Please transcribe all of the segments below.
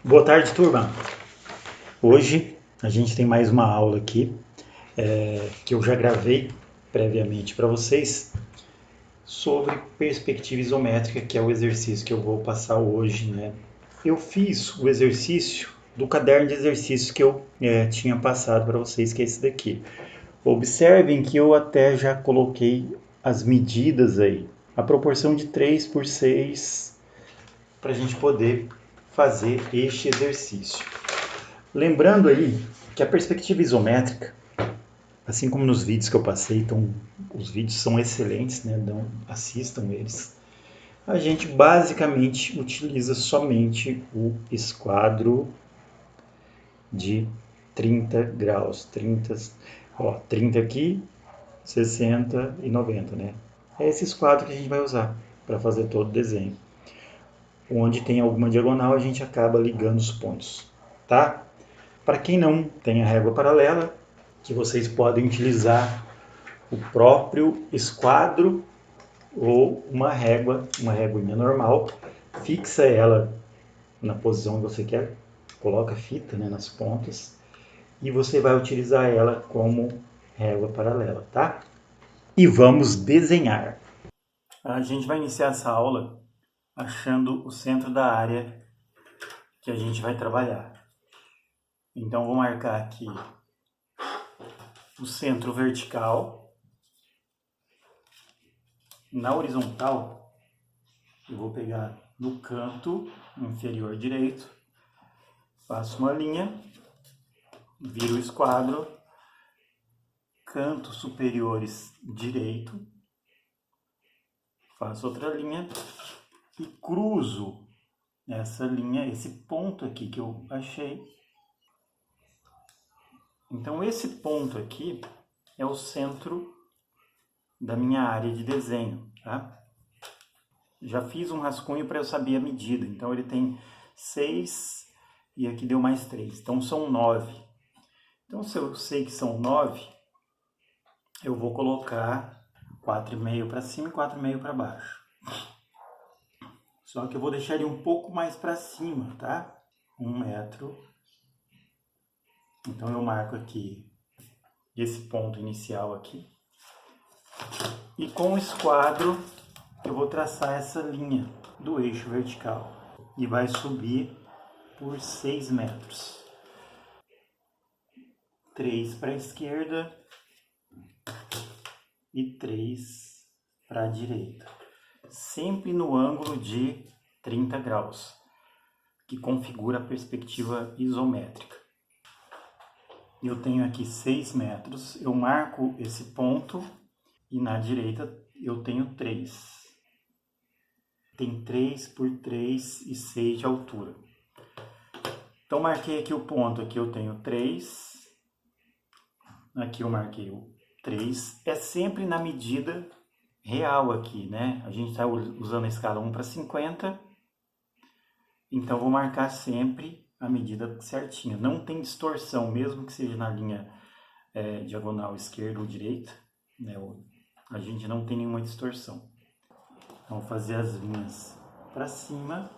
Boa tarde, turma. Hoje a gente tem mais uma aula aqui que eu já gravei previamente para vocês sobre perspectiva isométrica, que é o exercício que eu vou passar hoje, né? Eu fiz o exercício do caderno de exercícios que eu tinha passado para vocês, que é esse daqui. Observem que eu até já coloquei as medidas aí, a proporção de 3 por 6, para a gente poder fazer este exercício. Lembrando aí que a perspectiva isométrica, assim como nos vídeos que eu passei, então os vídeos são excelentes, né? Então, assistam eles. A gente basicamente utiliza somente o esquadro de 30 graus. 30 aqui, 60 e 90, né? É esse esquadro que a gente vai usar para fazer todo o desenho. Onde tem alguma diagonal, a gente acaba ligando os pontos, tá? Para quem não tem a régua paralela, que vocês podem utilizar o próprio esquadro ou uma réguinha normal, fixa ela na posição que você quer, coloca a fita, né, nas pontas e você vai utilizar ela como régua paralela, tá? E vamos desenhar. A gente vai iniciar essa aula achando o centro da área que a gente vai trabalhar. Então vou marcar aqui o centro vertical. Na horizontal, eu vou pegar no canto inferior direito, faço uma linha, viro o esquadro, canto superiores direito, faço outra linha e cruzo essa linha, esse ponto aqui que eu achei. Então esse ponto aqui é o centro da minha área de desenho, tá? Já fiz um rascunho para eu saber a medida, então ele tem 6 e aqui deu mais 3, então são 9. Então se eu sei que são 9, eu vou colocar 4,5 para cima e 4,5 para baixo. Só que eu vou deixar ele um pouco mais para cima, tá? 1 metro. Então eu marco aqui esse ponto inicial aqui. E com o esquadro eu vou traçar essa linha do eixo vertical. E vai subir por 6 metros. 3 para a esquerda e 3 para a direita. Sempre no ângulo de 30 graus, que configura a perspectiva isométrica. Eu tenho aqui 6 metros, eu marco esse ponto e na direita eu tenho 3. Tem 3 por 3 e 6 de altura. Então marquei aqui o ponto, aqui eu tenho 3, aqui eu marquei o 3, é sempre na medida real aqui, né? A gente está usando a escala 1 para 50, então vou marcar sempre a medida certinha. Não tem distorção, mesmo que seja na linha diagonal esquerda ou direita, né? A gente não tem nenhuma distorção. Então vou fazer as linhas para cima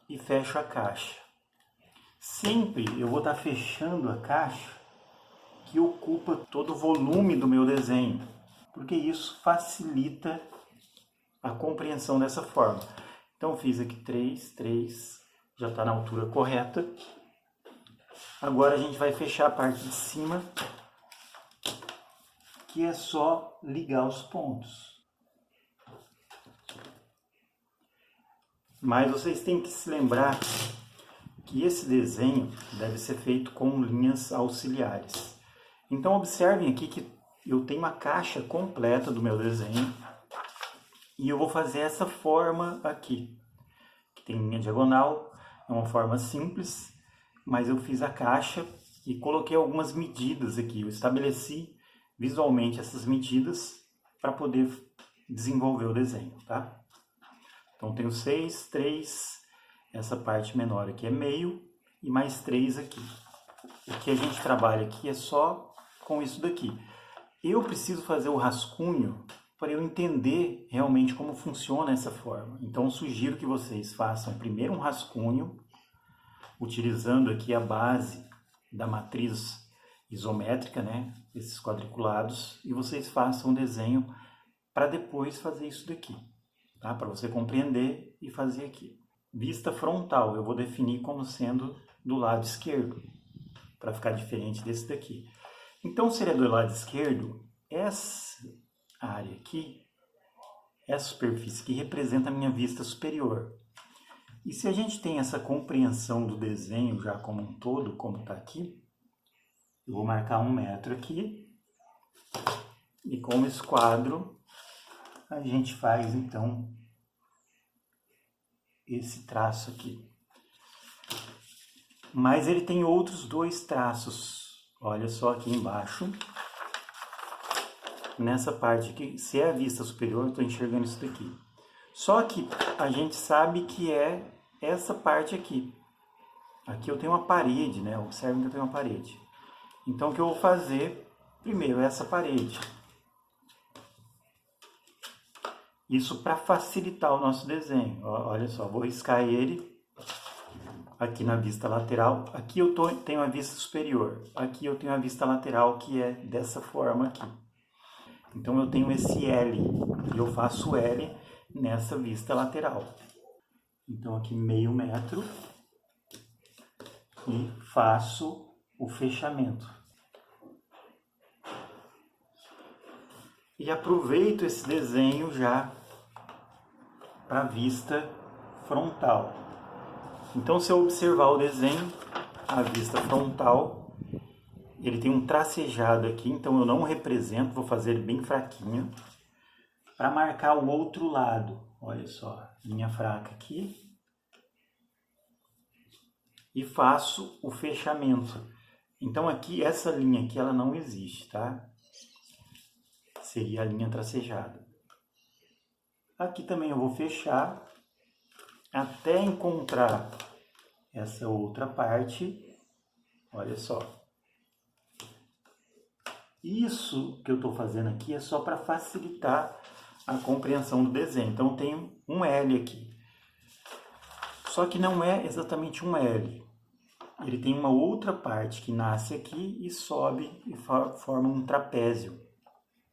e fecho a caixa. Sempre eu vou estar fechando a caixa que ocupa todo o volume do meu desenho, porque isso facilita a compreensão dessa forma. Então fiz aqui 3, 3, já está na altura correta. Agora a gente vai fechar a parte de cima, que é só ligar os pontos. Mas vocês têm que se lembrar que esse desenho deve ser feito com linhas auxiliares. Então observem aqui que eu tenho uma caixa completa do meu desenho e eu vou fazer essa forma aqui, que tem linha diagonal, é uma forma simples, mas eu fiz a caixa e coloquei algumas medidas aqui. Eu estabeleci visualmente essas medidas para poder desenvolver o desenho, tá? Então tenho 6, 3, essa parte menor aqui é meio e mais 3 aqui. O que a gente trabalha aqui é só com isso daqui. Eu preciso fazer o rascunho para eu entender realmente como funciona essa forma. Então, eu sugiro que vocês façam primeiro um rascunho utilizando aqui a base da matriz isométrica, né? Esses quadriculados, e vocês façam um desenho para depois fazer isso daqui, tá? Para você compreender e fazer aqui. Vista frontal, eu vou definir como sendo do lado esquerdo, para ficar diferente desse daqui. Então, se ele é do lado esquerdo, essa área aqui, essa superfície aqui representa a minha vista superior. E se a gente tem essa compreensão do desenho já como um todo, como está aqui, eu vou marcar 1 metro aqui, e com o esquadro a gente faz então esse traço aqui. Mas ele tem outros 2 traços, olha só aqui embaixo, nessa parte aqui, se é a vista superior, eu estou enxergando isso daqui. Só que a gente sabe que é essa parte aqui. Aqui eu tenho uma parede, né? Observem que eu tenho uma parede. Então, o que eu vou fazer, primeiro, é essa parede. Isso para facilitar o nosso desenho. Olha só, vou riscar ele aqui na vista lateral. Aqui eu tenho a vista superior. Aqui eu tenho a vista lateral, que é dessa forma aqui. Então, eu tenho esse L. E eu faço L nessa vista lateral. Então, aqui meio metro. E faço o fechamento. E aproveito esse desenho já para a vista frontal. Então, se eu observar o desenho, a vista frontal, ele tem um tracejado aqui, então eu não represento, vou fazer ele bem fraquinho, para marcar o outro lado. Olha só, linha fraca aqui. E faço o fechamento. Então, aqui, essa linha aqui, ela não existe, tá? Seria a linha tracejada. Aqui também eu vou fechar até encontrar essa outra parte. Olha só. Isso que eu estou fazendo aqui é só para facilitar a compreensão do desenho. Então, eu tenho um L aqui. Só que não é exatamente um L. Ele tem uma outra parte que nasce aqui e sobe e forma um trapézio.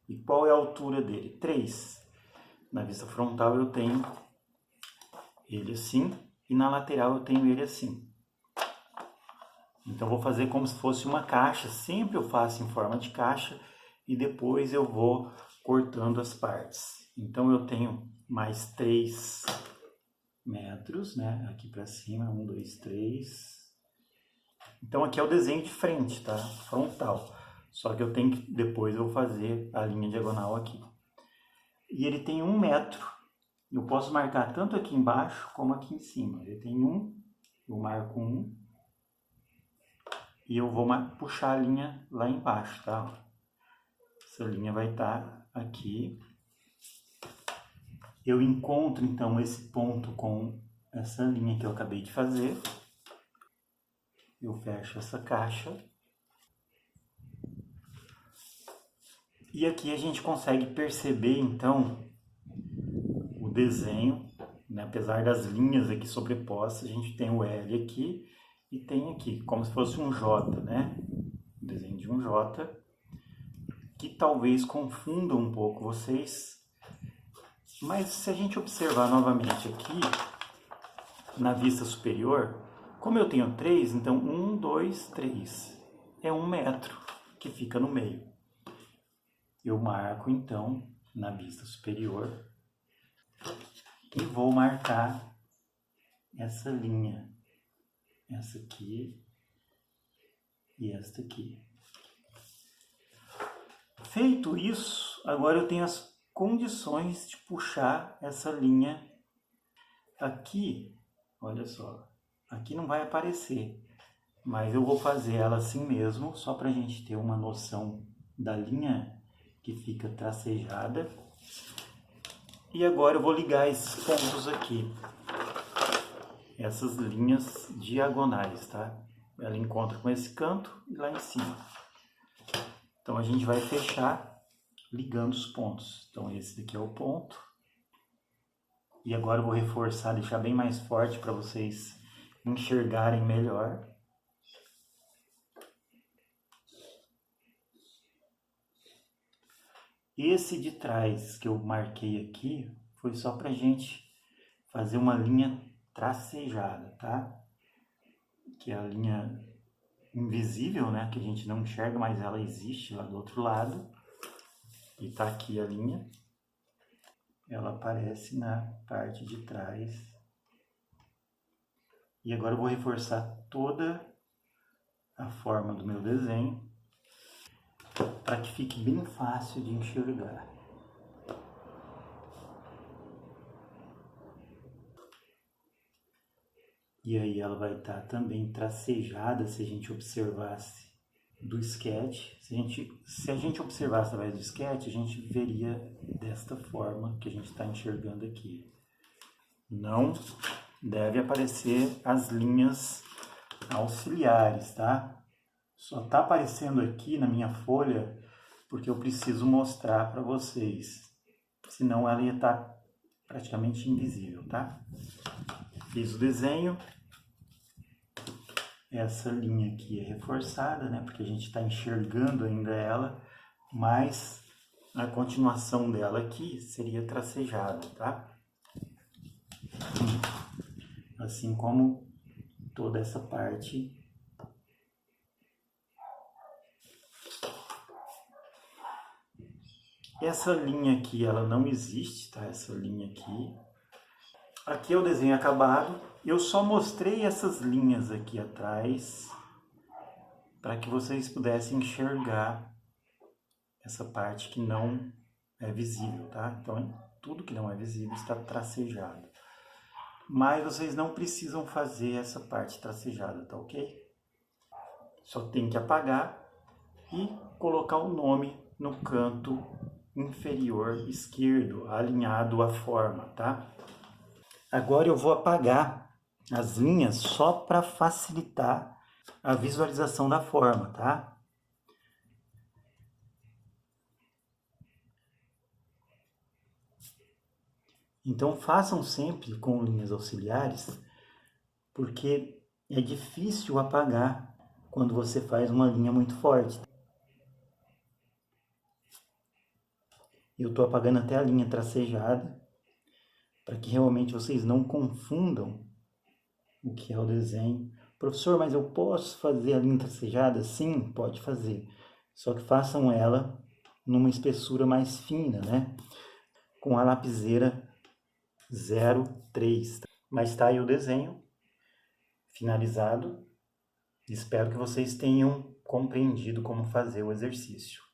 E qual é a altura dele? 3. Na vista frontal eu tenho ele assim, e na lateral eu tenho ele assim. Então vou fazer como se fosse uma caixa, sempre eu faço em forma de caixa, e depois eu vou cortando as partes. Então eu tenho mais 3 metros, né? Aqui para cima, 1, 2, 3. Então aqui é o desenho de frente, tá? Frontal. Só que eu tenho que, depois eu vou fazer a linha diagonal aqui. E ele tem 1 metro. Eu posso marcar tanto aqui embaixo como aqui em cima. Ele tem 1, eu marco 1. E eu vou puxar a linha lá embaixo, tá? Essa linha vai estar aqui. Eu encontro então esse ponto com essa linha que eu acabei de fazer. Eu fecho essa caixa. E aqui a gente consegue perceber, então, o desenho, né? Apesar das linhas aqui sobrepostas, a gente tem o L aqui e tem aqui, como se fosse um J, né? O desenho de um J, que talvez confunda um pouco vocês. Mas se a gente observar novamente aqui, na vista superior, como eu tenho 3, então 1, 2, 3. É 1 metro que fica no meio. Eu marco, então, na vista superior e vou marcar essa linha. Essa aqui e esta aqui. Feito isso, agora eu tenho as condições de puxar essa linha aqui. Olha só, aqui não vai aparecer, mas eu vou fazer ela assim mesmo, só para a gente ter uma noção da linha que fica tracejada. E agora eu vou ligar esses pontos aqui, essas linhas diagonais, tá? Ela encontra com esse canto e lá em cima. Então a gente vai fechar ligando os pontos. Então esse daqui é o ponto. E agora eu vou reforçar, deixar bem mais forte para vocês enxergarem melhor. Esse de trás que eu marquei aqui foi só para a gente fazer uma linha tracejada, tá? Que é a linha invisível, né? Que a gente não enxerga, mas ela existe lá do outro lado. E tá aqui a linha. Ela aparece na parte de trás. E agora eu vou reforçar toda a forma do meu desenho para que fique bem fácil de enxergar. E aí ela vai estar também tracejada se a gente observasse do sketch. Se a gente observasse através do sketch, a gente veria desta forma que a gente está enxergando aqui. Não deve aparecer as linhas auxiliares, tá? Só está aparecendo aqui na minha folha porque eu preciso mostrar para vocês. Senão ela ia estar praticamente invisível, tá? Fiz o desenho. Essa linha aqui é reforçada, né? Porque a gente está enxergando ainda ela, mas a continuação dela aqui seria tracejada, tá? Assim como toda essa parte. Essa linha aqui, ela não existe, tá? Essa linha aqui. Aqui é o desenho acabado. Eu só mostrei essas linhas aqui atrás para que vocês pudessem enxergar essa parte que não é visível, tá? Então, tudo que não é visível está tracejado. Mas vocês não precisam fazer essa parte tracejada, tá ok? Só tem que apagar e colocar o nome no canto inferior esquerdo, alinhado à forma, tá? Agora eu vou apagar as linhas só para facilitar a visualização da forma, tá? Então façam sempre com linhas auxiliares, porque é difícil apagar quando você faz uma linha muito forte. Eu estou apagando até a linha tracejada, para que realmente vocês não confundam o que é o desenho. Professor, mas eu posso fazer a linha tracejada? Sim, pode fazer. Só que façam ela numa espessura mais fina, né? Com a lapiseira 03. Mas está aí o desenho finalizado. Espero que vocês tenham compreendido como fazer o exercício.